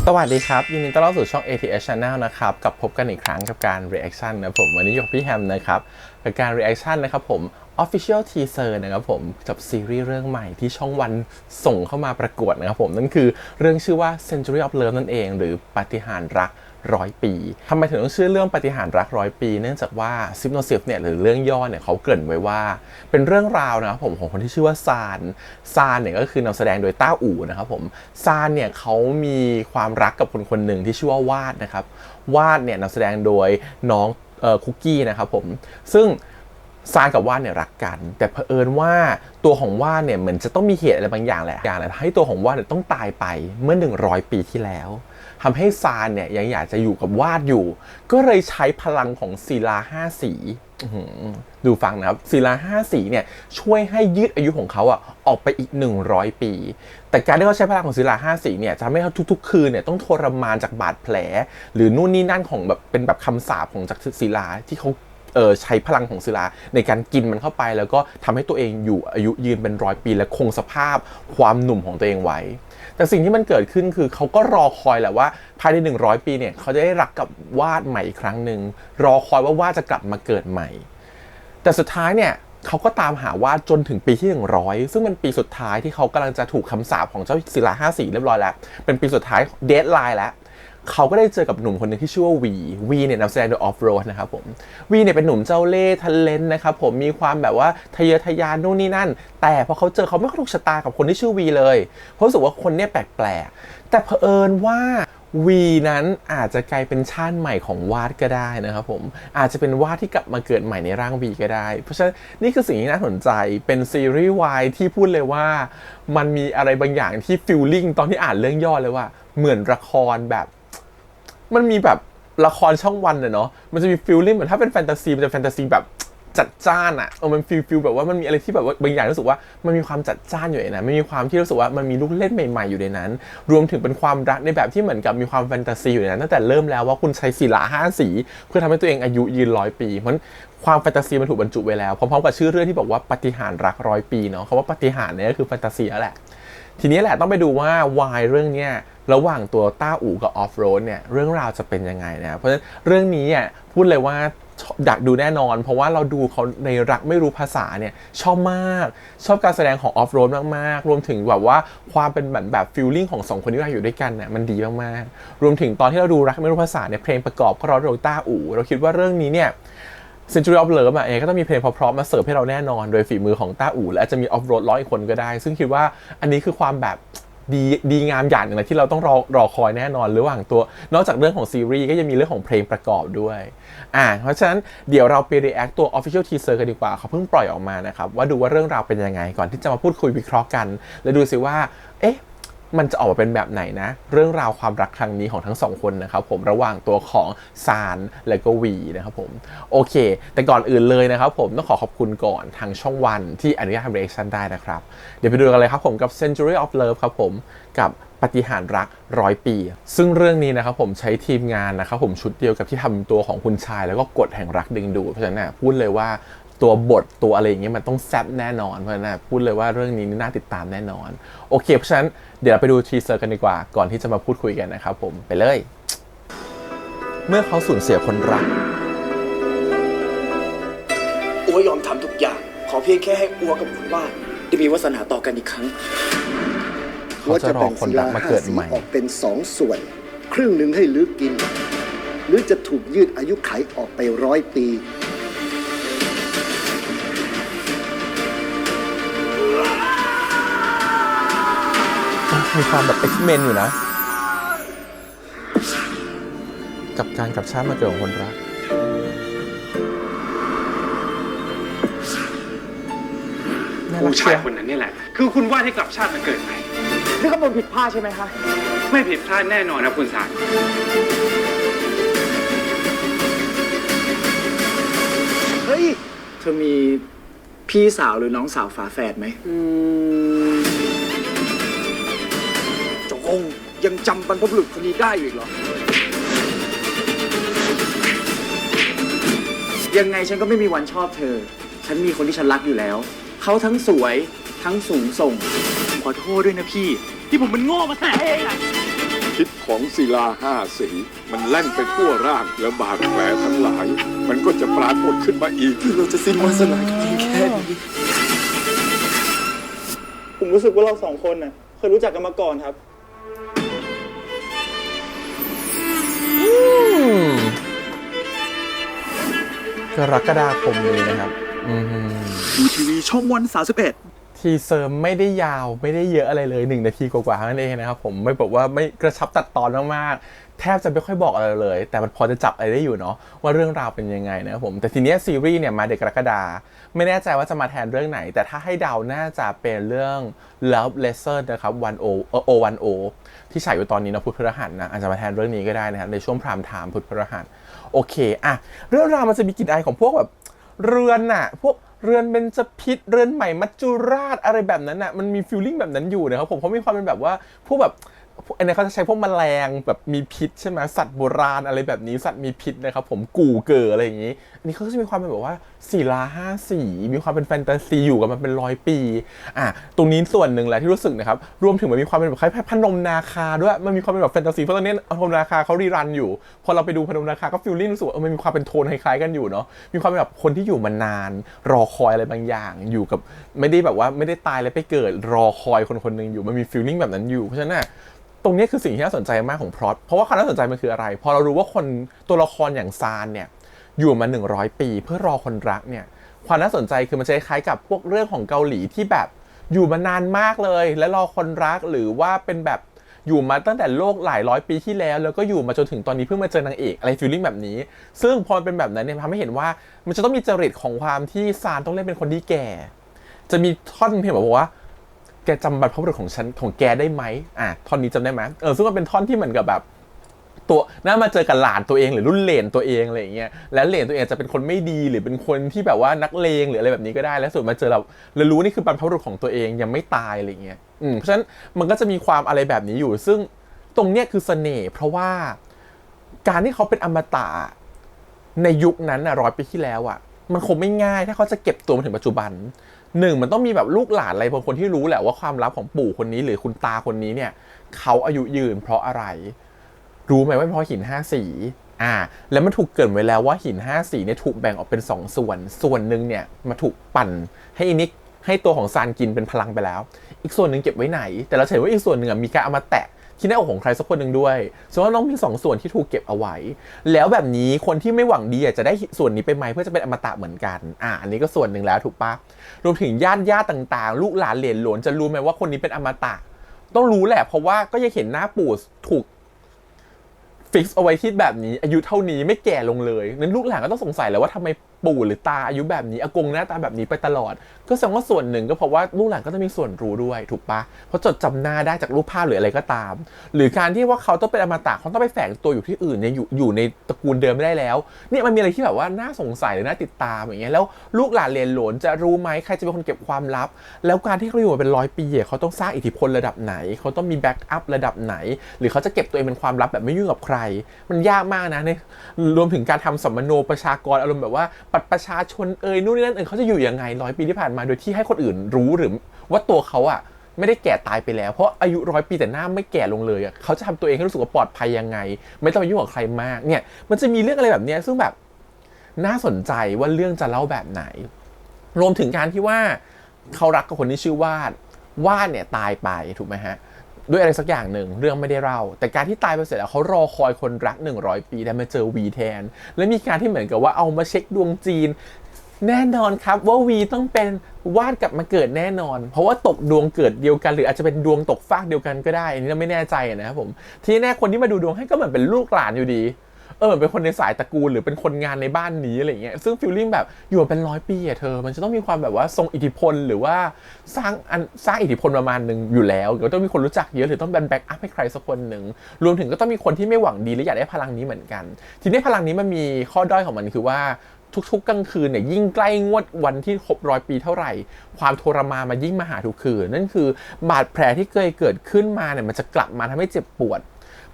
สวัสดีครับยินดีต้อนรับสู่ช่อง ATS Channel นะครับกับพบกันอีกครั้งกับการ reaction นะผมวันนี้อยู่กับพี่แฮมนะครับกับการ reaction นะครับผม official teaser นะครับผมกับซีรีส์เรื่องใหม่ที่ช่องวันส่งเข้ามาประกวดนะครับผมนั่นคือเรื่องชื่อว่า Century of Love นั่นเองหรือปาฏิหาริย์รัก100 ปีทำไมถึงต้องชื่อเรื่องปาฏิหาริย์รัก100 ปีเนื่องจากว่าซิปโนซิฟเนี่ยหรือเรื่องย่อเนี่ยเขาเกริ่นไว้ว่าเป็นเรื่องราวนะครับผมของคนที่ชื่อว่าซานเนี่ยก็คือนำแสดงโดยต้าอู่นะครับผมซานเนี่ยเขามีความรักกับคนคนหนึ่งที่ชื่อว่าวาดนะครับวาดเนี่ยนำแสดงโดยน้องคุกกี้นะครับผมซึ่งซานกับวาดเนี่ยรักกันแต่เผอิญว่าตัวของวาดเนี่ยเหมือนจะต้องมีเหตุอะไรบางอย่างแหละให้ตัวของวาดเนี่ยต้องตายไปเมื่อ100 ปีที่แล้วทำให้ซานเนี่ยยังอยากจะอยู่กับวาดอยู่ก็เลยใช้พลังของศิลา5 สีดูฟังนะครับศิลา5 สีเนี่ยช่วยให้ยืดอายุของเขาออกไปอีก100 ปีแต่การที่เขาใช้พลังของศิลา5 สีเนี่ยจะทำให้เขาทุกๆคืนเนี่ยต้องทรมานจากบาดแผลหรือนู่นนี่นั่นของแบบเป็นแบบคำสาปของจากศิลาที่เขาใช้พลังของศิลาในการกินมันเข้าไปแล้วก็ทำให้ตัวเองอยู่อายุยืนเป็น100 ปีและคงสภาพความหนุ่มของตัวเองไว้แต่สิ่งที่มันเกิดขึ้นคือเขาก็รอคอยแหละว่าภายใน100 ปีเนี่ยเขาจะได้รักกับวาดใหม่อีกครั้งหนึ่งรอคอยว่าวาดจะกลับมาเกิดใหม่แต่สุดท้ายเนี่ยเขาก็ตามหาวาดจนถึงปีที่100ซึ่งเป็นปีสุดท้ายที่เขากำลังจะถูกคำสาปของเจ้าศิลา5 สีเรียบร้อยแล้วเป็นปีสุดท้ายเดดไลน์แล้วเขาก็ได้เจอกับหนุ่มคนหนึ่งที่ชื่อว่าวีเนี่ยนำแสดงโดยออฟโรดนะครับผมวีเนี่ยเป็นหนุ่มเจ้าเล่ห์ทะเลนนะครับผมมีความแบบว่าทะเยอทะยานนู่นนี่นั่นแต่พอเขาเจอเขาไม่ค่อยถูกชะตากับคนที่ชื่อวีเลยเพราะรู้สึกว่าคนเนี่ยแปลกๆแต่เผอิญว่าวีนั้นอาจจะกลายเป็นชาติใหม่ของวาดก็ได้นะครับผมอาจจะเป็นวาดที่กลับมาเกิดใหม่ในร่างวีก็ได้เพราะฉะนั้นนี่คือสิ่งที่น่าสนใจเป็นซีรีส์วายที่พูดเลยว่ามันมีอะไรบางอย่างที่ฟีลลิ่งตอนที่อ่านเรื่องย่อเลยว่าเหมือนละครแบบมันมีแบบละครช่องวันเนาะมันจะมีฟีลลิ่งเหมือนถ้าเป็นแฟนตาซีมันจะแฟนตาซีแบบจัดจ้านมันฟีลแบบว่ามันมีอะไรที่แบบว่าบางอย่างรู้สึกว่ามันมีความจัดจ้านอยู่ในนั้นมันมีความที่รู้สึกว่ามันมีลูกเล่นใหม่ๆอยู่ในนั้นรวมถึงเป็นความรักในแบบที่เหมือนกับมีความแฟนตาซีอยู่ในนั้นตั้งแต่เริ่มแล้วว่าคุณใช้ศิลา5 สีเพื่อทำให้ตัวเองอายุยืน100 ปีเพราะความแฟนตาซีมันถูกบรรจุไว้แล้วพร้อมๆกับชื่อเรื่องที่บอกว่าปาฏิหาริย์รัก100 ปีเนาะคำว่าปาฏิหาริย์เนี่ยก็คือแฟนตาซีแล้วแหละทีนี้แหละต้องไปดูว่าวายเรื่องเนี้ยระหว่างตัวต้าอู่กับออฟโรดเนี่ยเรื่องราวจะเป็นยังไงนะเพราะฉะนั้นเรื่องนี้พูดเลยว่าอยากดูแน่นอนเพราะว่าเราดูเขาในรักไม่รู้ภาษาเนี่ยชอบมากชอบการแสดงของออฟโรดมากๆรวมถึงแบบว่าความเป็นแบบฟีลลิ่งของ2 คนที่เราอยู่ด้วยกันเนี่ยมันดีมากๆรวมถึงตอนที่เราดูรักไม่รู้ภาษาเนี่ยเพลงประกอบก็ร้องโดยต้าอู่เราคิดว่าเรื่องนี้เนี่ยCentury of Love เองก็ต้องมีเพลงเพราะๆมาเสิร์ฟให้เราแน่นอนโดยฝีมือของต้าอู่และอาจจะมีออฟโรดร้องอีกคนก็ได้ซึ่งคิดว่าอันนี้คือความแบบดีงามอย่างหนึ่งนะที่เราต้องรอคอยแน่นอนระหว่างตัวนอกจากเรื่องของซีรีส์ก็ยังมีเรื่องของเพลงประกอบด้วยเพราะฉะนั้นเดี๋ยวเราไป react ตัว official teaser กันดีกว่าเขาเพิ่งปล่อยออกมานะครับว่าดูว่าเรื่องราวเป็นยังไงก่อนที่จะมาพูดคุยวิเคราะห์กันและดูซิว่ามันจะออกมาเป็นแบบไหนนะเรื่องราวความรักครั้งนี้ของทั้ง2 คนนะครับผมระหว่างตัวของซานและก็วีนะครับผมโอเคแต่ก่อนอื่นเลยนะครับผมต้องขอบคุณก่อนทางช่องวันที่อนุญาตทำ reaction ได้นะครับเดี๋ยวไปดูกันเลยครับผมกับ Century of Love ครับผมกับปาฏิหาริย์รัก100 ปีซึ่งเรื่องนี้นะครับผมใช้ทีมงานนะครับผมชุดเดียวกับที่ทำตัวของคุณชายแล้วก็กฎแห่งรักดึงดูดเพราะฉะนั้นพูดเลยว่าตัวบทตัวอะไรอย่างเงี้ยมันต้องแซ่บแน่นอนเพราะฉะนั้นพูดเลยว่าเรื่องนี้น่าติดตามแน่นอนโอเคเพราะฉะนั้นเดี๋ยวเราไปดูทีเซอร์กันดีกว่าก่อนที่จะมาพูดคุยกันนะครับผมไปเลยเมื่อเขาสูญเสียคนรักอัวยอมทำทุกอย่างขอเพียงแค่ให้อัวกับคุณว่าได้มีวาสนาต่อกันอีกครั้งเขาจะรอคนรักมาเกิดใหม่ออกเป็น2 ส่วนครึ่งหนึ่งให้ลือกินหรือจะถูกยืดอายุขัยออกไป100 ปีมีความแบบ X-Men อยู่นะกับการกลับชาติมาเกิดของคนรักผู้ชายคนนั้นนี่แหละคือคุณว่าที่กลับชาติมาเกิดใหม่นี่ก็เป็นผิดพลาดใช่ไหมคะไม่ผิดพลาดแน่นอนนะคุณสารเฮ้ยเธอมีพี่สาวหรือน้องสาวฝาแฝดไหมจงยังจำบรรพบุรุษคนนี้ได้อยู่เหรอยังไงฉันก็ไม่มีวันชอบเธอฉันมีคนที่ฉันรักอยู่แล้วเขาทั้งสวยทั้งสูงส่งผมขอโทษด้วยนะพี่ที่ผมมันโง่มาแท้เอง พิษของศิลาห้าสีมันแล่นไปทั่วร่างและบาดแผลทั้งหลาย มันก็จะปรากฏขึ้นมาอีก เราจะสิ้นวาสนากันเพียงแค่นี้ ผมรู้สึกว่าเราสองคนน่ะเคยรู้จักกันมาก่อนครับ กรกฎาคมนี้นะครับดูทีวีช่องวัน31ทีเซอร์ไม่ได้ยาวไม่ได้เยอะอะไรเลย1 นาทีกว่าๆนั่นเองนะครับผมไม่บอกว่าไม่กระชับตัดตอนมากๆแทบจะไม่ค่อยบอกอะไรเลยแต่มันพอจะจับอะไรได้อยู่เนาะว่าเรื่องราวเป็นยังไงนะครับผมแต่ทีเนี้ยซีรีส์เนี่ยมาเด็กกรกฎาไม่แน่ใจว่าจะมาแทนเรื่องไหนแต่ถ้าให้เดาน่าจะเป็นเรื่อง Love Lesson นะครับ10 ที่ฉายอยู่ตอนนี้นะพุธพฤหัสนะอาจจะมาแทนเรื่องนี้ก็ได้นะครับในช่วงพรามไทม์พุธพฤหัสโอเคอะเรื่องราวมันจะมีกลิ่นอายของพวกแบบเรือนน่ะพวกเรือนเบญจพิตรเรือนใหม่มัจจุราชอะไรแบบนั้นน่ะมันมีฟีลลิ่งแบบนั้นอยู่นะครับผมเขามีความเป็นแบบว่าพวกแบบอันนี้เขาจะใช้พวกแมลงแบบมีพิษใช่ไหมสัตว์โบราณอะไรแบบนี้สัตว์มีพิษนะครับผมกู่เก๋ออะไรอย่างนี้อันนี้เขาจะมีความเป็นแบบว่าศิลาห้าสีมีความเป็นแฟนตาซีอยู่กันมาเป็น100 ปีตรงนี้ส่วนหนึ่งแหละที่รู้สึกนะครับรวมถึงมันมีความเป็นแบบคล้ายๆพนมนาคาด้วยมันมีความเป็นแบบแฟนตาซีเพราะตอนนี้พนมนาคาเขารีรันอยู่พอเราไปดูพนมนาคาก็ฟีลลิ่งรู้สึกมันมีความเป็นโทนคล้ายๆกันอยู่เนาะมีความเป็นแบบคนที่อยู่มานานรอคอยอะไรบางอย่างอยู่กับไม่ได้แบบว่าไม่ได้ตายแล้วไปเกิดรอคอยคนๆนึงอยู่มันมีฟีลลิ่งแบบนั้นอยู่เพราะฉะนั้นตรงนี้คือสิ่งที่น่าสนใจมากของพล็อตเพราะว่าความน่าสนใจมันคืออะไรพอเรารู้ว่าคนตัวละครอย่างซานเนี่ยอยู่มา100 ปีเพื่อรอคนรักเนี่ยความน่าสนใจคือมันจะคล้ายกับพวกเรื่องของเกาหลีที่แบบอยู่มานานมากเลยและรอคนรักหรือว่าเป็นแบบอยู่มาตั้งแต่โลกหลายร้อยปีที่แล้วก็อยู่มาจนถึงตอนนี้เพิ่งมาเจอนางเอกอะไรฟีลลิ่งแบบนี้ซึ่งพอมันเป็นแบบนั้นเนี่ยทำให้เห็นว่ามันจะต้องมีจริตของความที่ซานต้องเล่นเป็นคนที่แก่จะมีท่อนเพลงบอกว่าแกจำบรรพบุรุษของฉันของแกได้ไหมท่อนนี้จำได้ไหมซึ่งมันเป็นท่อนที่เหมือนกับแบบตัวน่ามาเจอกับหลานตัวเองหรือรุ่นเหลนตัวเองอะไรอย่างเงี้ยแล้วเหลนตัวเองจะเป็นคนไม่ดีหรือเป็นคนที่แบบว่านักเลงหรืออะไรแบบนี้ก็ได้แล้วสุดมาเจอเรารู้นี่คือบรรพบุรุษของตัวเองยังไม่ตายอะไรเงี้ยเพราะฉะนั้นมันก็จะมีความอะไรแบบนี้อยู่ซึ่งตรงเนี้ยคือเสน่ห์เพราะว่าการที่เขาเป็นอมตะในยุคนั้น100 ปีที่แล้วมันคงไม่ง่ายถ้าเขาจะเก็บตัวมาถึงปัจจุบันมันต้องมีแบบลูกหลานอะไรบางคนที่รู้แหละว่าความลับของปู่คนนี้หรือคุณตาคนนี้เนี่ยเขาอายุยืนเพราะอะไรรู้ไหมว่าเพราะหิน5 สีแล้วมันถูกเกริ่นไว้แล้วว่าหิน5 สีเนี่ยถูกแบ่งออกเป็น2 ส่วนหนึ่งเนี่ยมาถูกปั่นให้นิกให้ตัวของซานกินเป็นพลังไปแล้วอีกส่วนหนึ่งเก็บไว้ไหนแต่เราเห็นว่าอีกส่วนหนึ่งมีการเอามาแตะที่หน้าอกของใครสักคนหนึ่งด้วยส่วนว่าน้องมี2 ส่วนที่ถูกเก็บเอาไว้แล้วแบบนี้คนที่ไม่หวังดีจะได้ส่วนนี้ไปไหมเพื่อจะเป็นอมตะเหมือนกันอันนี้ก็ส่วนหนึ่งแล้วถูกปะรวมถึงญาติต่างๆลูกหลานเหลนหลวนจะรู้ไหมว่าคนนี้เป็นอมตะต้องรู้แหละเพราะว่าก็ยังเห็นหน้าปู่ถูกฟิกซ์เอาไว้ที่แบบนี้อายุเท่านี้ไม่แก่ลงเลยนั้นลูกหลานก็ต้องสงสัยแล้วว่าทำไมปู่หรือตาอายุแบบนี้อากงหน้าตาแบบนี้ไปตลอดก็แสดงว่าส่วนหนึ่งก็เพราะว่าลูกหลานก็ต้องมีส่วนรู้ด้วยถูกปะเพราะจดจำหน้าได้จากรูปภาพหรืออะไรก็ตามหรือการที่ว่าเขาต้องเป็นอมตะเขาต้องไปแฝงตัวอยู่ที่อื่นเนี่ยอยู่ในตระกูลเดิมไม่ได้แล้วเนี่ยมันมีอะไรที่แบบว่าน่าสงสัยหรือน่าติดตามอย่างเงี้ยแล้วลูกหลานเหลนหลวนจะรู้ไหมใครจะเป็นคนเก็บความลับแล้วการที่เขาอยู่มาเป็น100 ปีเขาต้องสร้างอิทธิพลระดับไหนเขาต้องมีแบ็กอัพระดับไหนหรือเขาจะเก็บตัวเองเป็นความลับแบบไม่ยุ่งกับใครมันยากมากนะเนี่ยรวมถึงการทำสัมมโนประชากรอารมณ์แบบว่าปัดประชาชนนู่นนี่นั่นเขาจะอยู่ยังไง100 ปีที่ผ่านมาโดยที่ให้คนอื่นรู้หรือว่าตัวเขาไม่ได้แก่ตายไปแล้วเพราะอายุ100 ปีแต่หน้าไม่แก่ลงเลยเขาจะทำตัวเองให้รู้สึกว่าปลอดภัยยังไงไม่ต้องไปยุ่งกับใครมากเนี่ยมันจะมีเรื่องอะไรแบบนี้ซึ่งแบบน่าสนใจว่าเรื่องจะเล่าแบบไหนรวมถึงการที่ว่าเขารักกับคนที่ชื่อวาดเนี่ยตายไปถูกไหมฮะด้วยอะไรสักอย่างหนึ่งเรื่องไม่ได้เล่าแต่การที่ตายไปเสร็จแล้วเขารอคอยคนรัก100 ปีแต่มาเจอวีแทนและมีการที่เหมือนกับว่าเอามาเช็คดวงจีนแน่นอนครับว่าวีต้องเป็นวาดกลับมาเกิดแน่นอนเพราะว่าตกดวงเกิดเดียวกันหรืออาจจะเป็นดวงตกฟากเดียวกันก็ได้อันนี้เราไม่แน่ใจนะครับผมที่แน่คนที่มาดูดวงให้ก็เหมือนเป็นลูกหลานอยู่ดีเป็นคนในสายตระกูลหรือเป็นคนงานในบ้านนี้อะไรเงี้ยซึ่งฟีลลิ่งแบบอยู่เป็น100 ปีเธอมันจะต้องมีความแบบว่าทรงอิทธิพลหรือว่าสร้างอิทธิพลประมาณนึงอยู่แล้วก็ต้องมีคนรู้จักเยอะหรือต้องแบ็กอัพให้ใครสักคนหนึ่งรวมถึงก็ต้องมีคนที่ไม่หวังดีและอยากได้พลังนี้เหมือนกันทีนี้พลังนี้มันมีข้อด้อยของมันคือว่าทุกๆกลางคืนเนี่ยยิ่งใกล้งวดวันที่ครบ100 ปีเท่าไหร่ความทรมานมันยิ่งมาหาทุกคืนนั่นคือบาดแผลที่เคยเกิดขึ้นมาเนี่ยมันจะกลับมาทำให้เจ็บปวด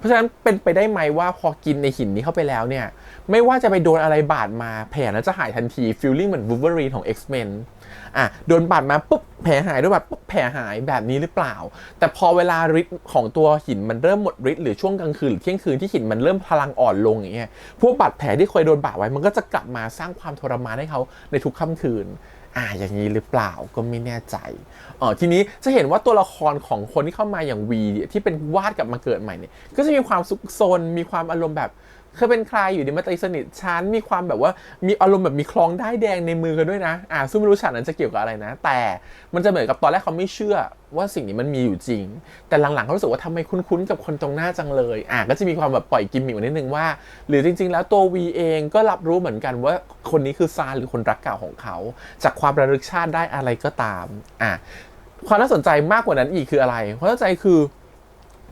เพราะฉะนั้นเป็นไปได้ไหมว่าพอกินในหินนี้เข้าไปแล้วเนี่ยไม่ว่าจะไปโดนอะไรบาดมาแผลนั้นจะหายทันทีฟีลลิ่งเหมือน Wolverine ของ X-Men โดนบาดมาปุ๊บแผลหายโดนบาดปุ๊บแผลหายแบบนี้หรือเปล่าแต่พอเวลาฤทธิ์ของตัวหินมันเริ่มหมดฤทธิ์หรือช่วงกลางคืนหรือเที่ยงคืนที่หินมันเริ่มพลังอ่อนลงอย่างเงี้ยพวกบาดแผลที่เคยโดนบาดไว้มันก็จะกลับมาสร้างความทรมานให้เขาในทุกค่ำคืนอย่างนี้หรือเปล่าก็ไม่แน่ใจทีนี้จะเห็นว่าตัวละครของคนที่เข้ามาอย่างวีที่เป็นวาดกลับมาเกิดใหม่เนี่ยก็จะมีความซุกซนมีความอารมณ์แบบเคยเป็นใครอยู่ดีมาตีสนิทฉันมีความแบบว่ามีอารมณ์แบบมีคลองได้แดงในมือกันด้วยนะซึ่งไม่รู้ฉากนั้นจะเกี่ยวกับอะไรนะแต่มันจะเหมือนกับตอนแรกเขาไม่เชื่อว่าสิ่งนี้มันมีอยู่จริงแต่หลังๆเขารู้สึกว่าทำไมคุ้นๆกับคนตรงหน้าจังเลยก็จะมีความแบบปล่อยกิมมิคนิดนึงว่าหรือจริงๆแล้วตัววีเองก็รับรู้เหมือนกันว่าคนนี้คือซาหรือคนรักเก่าของเขาจากความระลึกชาติได้อะไรก็ตามความน่าสนใจมากกว่านั้นอีกคืออะไรความน่าสนใจคื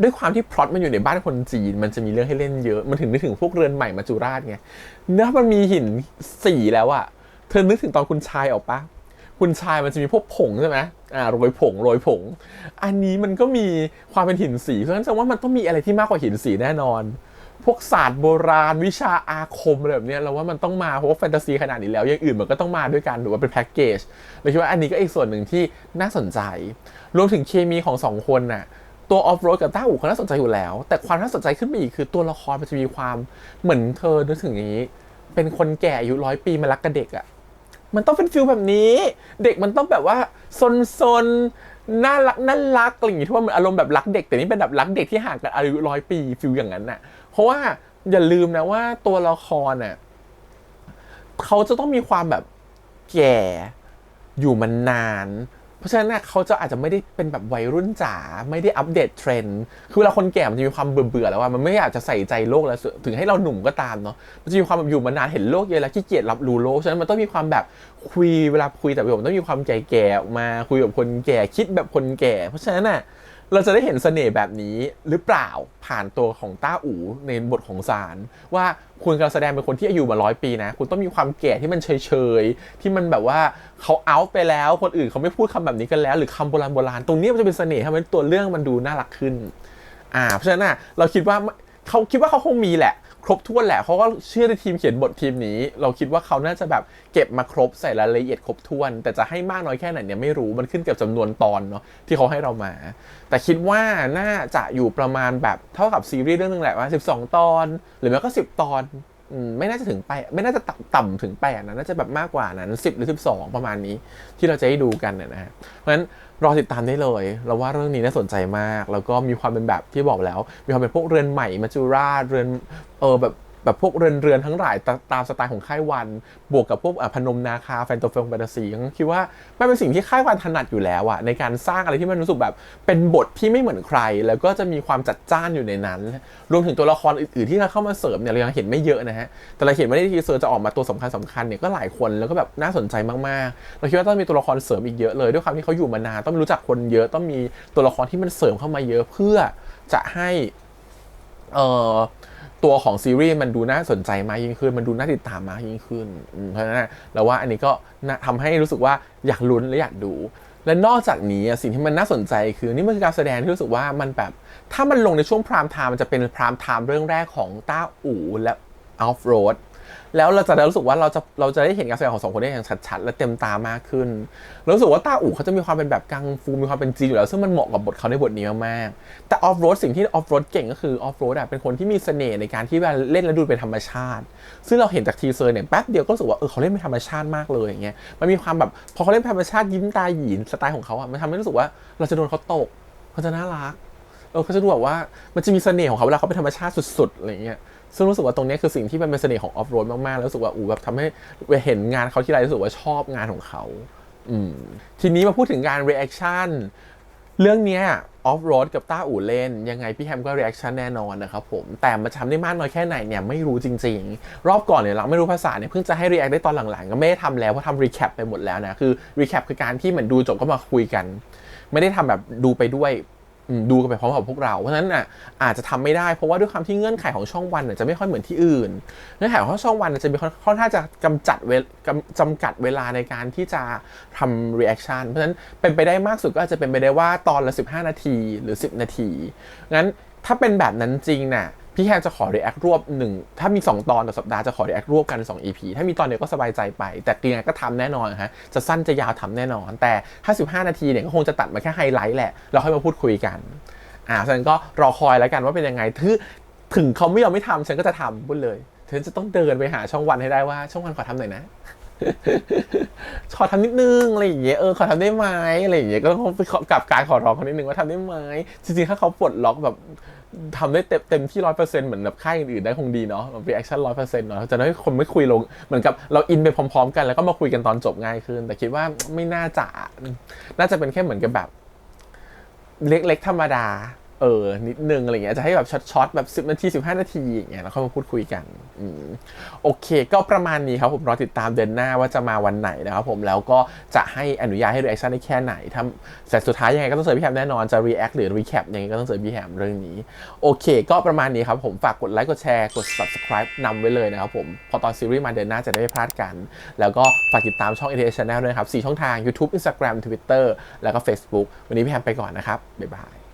อด้วยความที่พล็อตมันอยู่ในบ้านคนจีนมันจะมีเรื่องให้เล่นเยอะมันถึงนึกถึงพวกเรือนใหม่มัจจุราชไงเนื้อมันมีหินสีแล้วอะเธอนึกถึงตอนคุณชายออกปะคุณชายมันจะมีพวกผงใช่ไหมโรยผงอันนี้มันก็มีความเป็นหินสีเพราะฉะนั้นแสดงว่ามันต้องมีอะไรที่มากกว่าหินสีแน่นอนพวกศาสตร์โบราณวิชาอาคมอะไรแบบนี้เราว่ามันต้องมาเพราะว่าแฟนตาซีขนาดนี้แล้วอย่างอื่นมันก็ต้องมาด้วยกันหรือว่าเป็นแพ็กเกจเลยคิดว่าอันนี้ก็อีกส่วนหนึ่งที่น่าสนใจรวมถึงเคมีของ2คนน่ะตัวออฟโรดกับต้าอู่เขาน่าสนใจอยู่แล้วแต่ความน่าสนใจขึ้นไปอีกคือตัวละครมันจะมีความเหมือนเธอนึกถึงอย่างนี้เป็นคนแก่อายุ100 ปีมารักกับเด็กมันต้องเป็นฟิลแบบนี้เด็กมันต้องแบบว่าซนน่ารักอะไรอย่างงี้ที่ว่ามันอารมณ์แบบรักเด็กแต่นี่เป็นแบบรักเด็กที่ห่างกันอายุ100 ปีฟิลอย่างนั้นน่ะเพราะว่าอย่าลืมนะว่าตัวละครน่ะเขาจะต้องมีความแบบแก่อยู่มานานเพราะฉะนั้นเขาจะอาจจะไม่ได้เป็นแบบวัยรุ่นจ๋าไม่ได้อัปเดตเทรนด์คือเวลาคนแก่มันจะมีความเบื่อแล้วว่ามันไม่อยากจะใส่ใจโลกแล้วถึงให้เราหนุ่มก็ตามเนาะมันจะมีความแบบอยู่มานานเห็นโลกเยอะแล้วขี้เกียจรับรู้โลกฉะนั้นมันต้องมีความแบบคุยเวลาคุยแต่ผมต้องมีความแก่ๆออกมาคุยแบบคนแก่คิดแบบคนแก่เพราะฉะนั้นเราจะได้เห็นเสน่ห์แบบนี้หรือเปล่าผ่านตัวของต้าอู๋ในบทของซานว่าคุณกำลังแสดงเป็นคนที่อายุมา100 ปีนะคุณต้องมีความแก่ที่มันเฉยๆที่มันแบบว่าเขาเอาไปแล้วคนอื่นเขาไม่พูดคำแบบนี้กันแล้วหรือคำโบราณตรงนี้มันจะเป็นเสน่ห์ทำให้ตัวเรื่องมันดูน่ารักขึ้นเพราะฉะนั้นเราคิดว่าเขาคงมีแหละครบถ้วนแหละเขาก็เชื่อในทีมเขียนบททีมนี้เราคิดว่าเขาน่าจะแบบเก็บมาครบใส่รายละเอียดครบถ้วนแต่จะให้มากน้อยแค่ไหนเนี่ยไม่รู้มันขึ้นกับจำนวนตอนเนาะที่เขาให้เรามาแต่คิดว่าน่าจะอยู่ประมาณแบบเท่ากับซีรีส์เรื่องนึงแหละว่า12 ตอนหรือแม้ก็10 ตอนไม่น่าจะถึงไปไม่น่าจะต่ำถึง8นะน่าจะแบบมากกว่านั้น10 หรือ 12ประมาณนี้ที่เราจะให้ดูกันนะฮะเพราะฉะนั้นรอติดตามได้เลยเราว่าเรื่องนี้น่าสนใจมากแล้วก็มีความเป็นแบบที่บอกแล้วมีความเป็นพวกเรือนใหม่มัจจุราชเรือนแบบพวกเรือนทั้งหลายตามสไตล์ของค่ายวันบวกกับพวกพนมนาคาแฟนตาซีแฟนตาซีคิดว่ามันเป็นสิ่งที่ค่ายวันถนัดอยู่แล้วในการสร้างอะไรที่มันรู้สึกแบบเป็นบทที่ไม่เหมือนใครแล้วก็จะมีความจัดจ้านอยู่ในนั้นรวมถึงตัวละครอื่นๆที่เข้ามาเสริมเนี่ยเรายังเห็นไม่เยอะนะฮะแต่เราเห็นว่าในทีเซอร์จะออกมาตัวสำคัญเนี่ยก็หลายคนแล้วก็แบบน่าสนใจมากๆเราคิดว่าต้องมีตัวละครเสริมอีกเยอะเลยด้วยความที่เขาอยู่มานานต้องรู้จักคนเยอะต้องมีตัวละครที่มันเสริมเข้ามาเยอะเพื่อจะให้ตัวของซีรีส์มันดูน่าสนใจมากยิ่งขึ้นมันดูน่าติดตามมากยิ่งขึ้นเพราะฉะนั้นเราว่าอันนี้ก็ทำให้รู้สึกว่าอยากลุ้นและอยากดูและนอกจากนี้สิ่งที่มันน่าสนใจคือนี่มันคือการแสดงที่รู้สึกว่ามันแบบถ้ามันลงในช่วงพรามไทม์มันจะเป็นพรามไทม์เรื่องแรกของต้าอู่และออฟโรดแล้วเราจะรู้สึกว่าเราจะได้เห็นการแสดงของ2 คนได้อย่างชัดๆและเต็มตามากขึ้นรู้สึกว่าต้าอู่เขาจะมีความเป็นแบบกังฟูมีความเป็นจีนอยู่แล้วซึ่งมันเหมาะกับบทเขาในบทนี้มากๆแต่ออฟโรดสิ่งที่ออฟโรดเก่งก็คือออฟโรดเป็นคนที่มีเสน่ห์ในการที่เล่นแล้วดูเป็นธรรมชาติซึ่งเราเห็นจากทีเซอร์เนี่ยแป๊บเดียวก็รู้สึกว่าเขาเล่นเป็นธรรมชาติมากเลยอย่างเงี้ยมันมีความแบบพอเขาเล่นเป็นธรรมชาติยิ้มตาหยีนสไตล์ของเขามันทำให้รู้สึกว่าเราจะโดนเขาตกเขาจะน่ารักเขาจะดูแบบว่ามันจะมีเสน่ห์ของเขาเวลาเขาเป็นธรรมชาติสุดๆอะไรเงี้ยซึ่งรู้สึกว่าตรงนี้คือสิ่งที่มันเป็นเสน่ห์ของออฟโรดมากๆแล้วรู้สึกว่าแบบทำให้เห็นงานเขาที่ไรรู้สึกว่าชอบงานของเขาทีนี้มาพูดถึงการรีแอคชั่นเรื่องนี้ออฟโรดกับต้าอู่เล่นยังไงพี่แฮมก็รีแอคชั่นแน่นอนนะครับผมแต่มันทำได้มากน้อยแค่ไหนเนี่ยไม่รู้จริงๆรอบก่อนเนี่ยเราไม่รู้ภาษาเนี่ยเพิ่งจะให้รีแอคได้ตอนหลังๆก็ไม่ได้ทำแล้วเพราะทำรีแคปไปหมดแล้วนะคือรีแคปคือการที่เหมือนดูจบก็มาคุยกันไม่ได้ทำแบบดูไปด้วยดูกันไปพร้อมกับพวกเราเพราะฉะนั้นอาจจะทำไม่ได้เพราะว่าด้วยความที่เงื่อนไขของช่องวันจะไม่ค่อยเหมือนที่อื่นเงื่อนไขของช่องวันจะมีค่อนข้างจะจำกัดเวลาในการที่จะทำ reaction เพราะฉะนั้นเป็นไปได้มากสุดก็อาจจะเป็นไปได้ว่าตอนละ15 นาทีหรือ10 นาทีงั้น ถ้าเป็นแบบนั้นจริงน่ะพี่แฮมจะขอ react รวบ1ถ้ามี2ตอนต่อสัปดาห์จะขอ react รวบกัน2 EP ถ้ามีตอนเดียวก็สบายใจไปแต่ยังไงก็ทำแน่นอนฮะจะสั้นจะยาวทำแน่นอนแต่55นาทีเนี่ยก็คงจะตัดมาแค่ไฮไลท์แหละเราค่อยมาพูดคุยกันฉะนั้นก็รอคอยแล้วกันว่าเป็นยังไงถึงเขาไม่ยอมไม่ทำฉันก็จะทำพูดเลยฉันจะต้องเดินไปหาช่องวันให้ได้ว่าช่องวันขอทำหน่อยนะขอทำนิดนึงอะไรอย่างเงี้ยขอทำได้ไหมอะไรอย่างเงี้ยก็ต้องไปกับการขอร้องเขานิดนึงว่าทำได้ไหมจริงๆถ้าเขาปลดล็อกแบบทำได้เต็มที่ 100% เหมือนแบบค่ายอื่นๆได้คงดีเนาะ reaction 100% เนาะจะได้คนไม่คุยลงเหมือนกับเราอินไปพร้อมๆกันแล้วก็มาคุยกันตอนจบง่ายขึ้นแต่คิดว่าไม่น่าจะเป็นแค่เหมือนกับแบบเล็กๆธรรมดานิดนึงอะไรเงี้ยจะให้แบบช็อตๆแบบ10นาที15นาทีอย่างเงี้ยแล้วค่อยมาพูดคุยกันโอเคก็ประมาณนี้ครับผมรอติดตามเดือนหน้าว่าจะมาวันไหนนะครับผมแล้วก็จะให้อนุญาตให้ reaction ได้แค่ไหนแต่สุดท้ายยังไงก็ต้องเจอพี่แฮมแน่นอนจะ react หรือ recap ยังไงก็ต้องเจอพี่แฮมเรื่องนี้โอเคก็ประมาณนี้ครับผมฝากกดไลค์กดแชร์กด subscribe นำไว้เลยนะครับผมพอตอนซีรีส์มาเดือนหน้าจะได้ไม่พลาดกันแล้วก็ฝากติดตามช่อง ATS Channel ด้วยครับ4ช่องทาง YouTube Instagram Twitter แล้วก็ Facebook วันนี้พี่แฮมไปก่อนนะครับบ๊ายบาย